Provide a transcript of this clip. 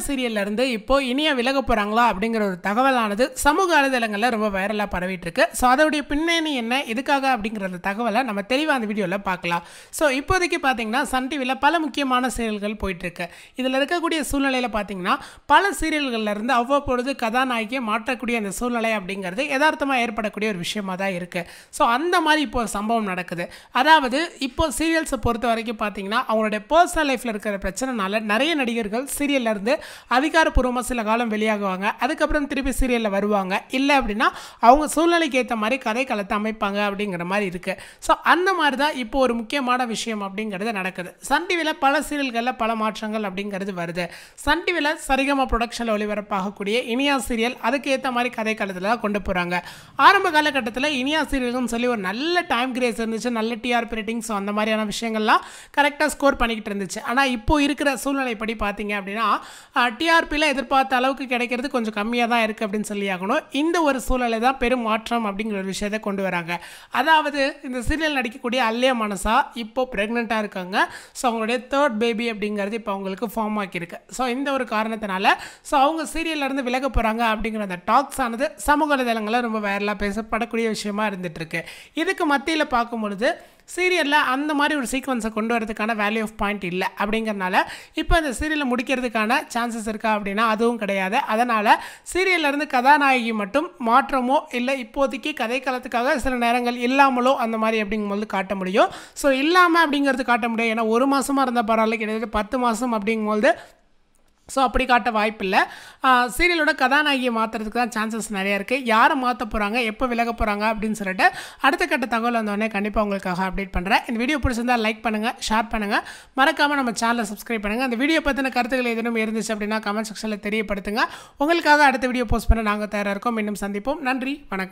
சீரியல்ல இருந்து இப்போ இனியா விலக போறாங்களா அப்படிங்கிற ஒரு தகவலானது சமூக வலைதளங்கள்ல ரொம்ப வைரலா பரவிட்டு இருக்கு. ஸோ அதோடைய பின்னணி என்ன, எதுக்காக அப்படிங்கிற அந்த தகவலை நம்ம தெளிவாக அந்த வீடியோவில் பார்க்கலாம். ஸோ இப்போதைக்கு பார்த்தீங்கன்னா சன் டிவியில் பல முக்கியமான சீரியல்கள் போயிட்டு இருக்கு. இதில் இருக்கக்கூடிய சூழ்நிலையில் பார்த்தீங்கன்னா பல சீரியல்கள்ல இருந்து அவ்வப்பொழுது கதாநாயகியை மாற்றக்கூடிய அந்த சூழ்நிலை அப்படிங்கிறது யதார்த்தமாக ஏற்படக்கூடிய ஒரு விஷயமா தான் இருக்கு. ஸோ அந்த மாதிரி இப்போ ஒரு சம்பவம் நடக்குது. அதாவது இப்போ சீரியல்ஸை பொறுத்த வரைக்கும் பார்த்தீங்கன்னா அவங்களுடைய பர்சனல் லைஃப்ல இருக்கிற பிரச்சனைனால நிறைய நடிகர்கள் சீரியல்ல இருந்து அதிகாரப்பூர்வமாக சில காலம் வெளியாகுவாங்க. அதுக்கப்புறம் திருப்பி சீரியலில் வருவாங்க. இல்லை அப்படின்னா அவங்க சூழ்நிலைக்கு ஏற்ற மாதிரி கதை களத்தை அமைப்பாங்க அப்படிங்கிற மாதிரி இருக்கு. ஸோ அந்த மாதிரி தான் இப்போ ஒரு முக்கியமான விஷயம் அப்படிங்கிறது நடக்குது. சன் டிவியில் பல சீரியல்களில் பல மாற்றங்கள் அப்படிங்கிறது வருது. சன் டிவியில் சரிகமா ப்ரொடக்ஷனில் ஒளிபரப்பாகக்கூடிய இனியா சீரியல் அதுக்கு ஏற்ற மாதிரி கதை களத்தில் தான் கொண்டு போகிறாங்க. ஆரம்ப காலகட்டத்தில் இனியா சீரியல்னு சொல்லி ஒரு நல்ல டைம் கிரேஸ் இருந்துச்சு, நல்ல டிஆர்பி ரேட்டிங்ஸ், அந்த மாதிரியான விஷயங்கள்லாம் கரெக்டாக ஸ்கோர் பண்ணிக்கிட்டு இருந்துச்சு. ஆனால் இப்போ இருக்கிற சூழ்நிலைப்படி பார்த்தீங்க அப்படின்னா டிஆர்பியில் எதிர்பார்த்த அளவுக்கு கிடைக்கிறது கொஞ்சம் கம்மியாக தான் இருக்குது அப்படின்னு சொல்லி ஆகணும். இந்த ஒரு சூழ்நிலை தான் பெரும் மாற்றம் அப்படிங்கிற ஒரு விஷயத்தை கொண்டு வராங்க. அதாவது இந்த சீரியல் நடிக்கக்கூடிய அல்லியா மனசா இப்போ ப்ரெக்னெண்ட்டாக இருக்காங்க. ஸோ அவங்களுடைய தேர்ட் பேபி அப்படிங்கிறது இப்போ அவங்களுக்கு ஃபார்ம் ஆக்கியிருக்கு. ஸோ இந்த ஒரு காரணத்தினால அவங்க சீரியல்லேருந்து விலக போகிறாங்க அப்படிங்கிற அந்த டாக்ஸ் ஆனது சமூக வலைதளங்களில் ரொம்ப வைரலாக பேசப்படக்கூடிய விஷயமா இருந்துட்டு இருக்கு. இதுக்கு மத்தியில் பார்க்கும்பொழுது சீரியலில் அந்த மாதிரி ஒரு சீக்வன்ஸை கொண்டு வரதுக்கான வேல்யூ ஆஃப் பாயிண்ட் இல்லை அப்படிங்கிறனால இப்போ அந்த சீரியலை முடிக்கிறதுக்கான சான்சஸ் இருக்கா அப்படின்னா அதுவும் கிடையாது. அதனால் சீரியல்லேருந்து கதாநாயகி மட்டும் மாற்றமோ இல்லை இப்போதைக்கு கதை களத்துக்காக சில நேரங்கள் இல்லாமலோ அந்த மாதிரி அப்படிங்கும்போது காட்ட முடியும். ஸோ இல்லாமல் அப்படிங்கிறது காட்ட முடியும். ஏன்னா ஒரு மாதமாக இருந்தால் பரவாயில்ல, கிட்டத்தட்ட 10 மாதம் அப்படிங்கும்போது ஸோ அப்படி காட்ட வாய்ப்பில்லை. சீரியலோட கதாநாயகியை மாற்றுறதுக்கு தான் சான்சஸ் நிறையா இருக்குது. யாரை மாற்ற போகிறாங்க, எப்போ விலக போகிறாங்க அப்படின்னு சொல்லிட்டு அடுத்த கட்ட தகவல் வந்தோடனே கண்டிப்பாக உங்களுக்காக அப்டேட் பண்ணுறேன். இந்த வீடியோ பிடிச்சிருந்தால் லைக் பண்ணுங்கள், ஷேர் பண்ணுங்கள், மறக்காமல் நம்ம சேனலை சப்ஸ்கிரைப் பண்ணுங்கள். அந்த வீடியோ பற்றின கருத்துக்கள் எதுவும் இருந்துச்சு அப்படின்னா கமெண்ட் செக்ஷனில் தெரியப்படுத்துங்க. உங்களுக்காக அடுத்த வீடியோ போஸ்ட் பண்ண நாங்கள் தயாராக இருக்கோம். மீண்டும் சந்திப்போம். நன்றி, வணக்கம்.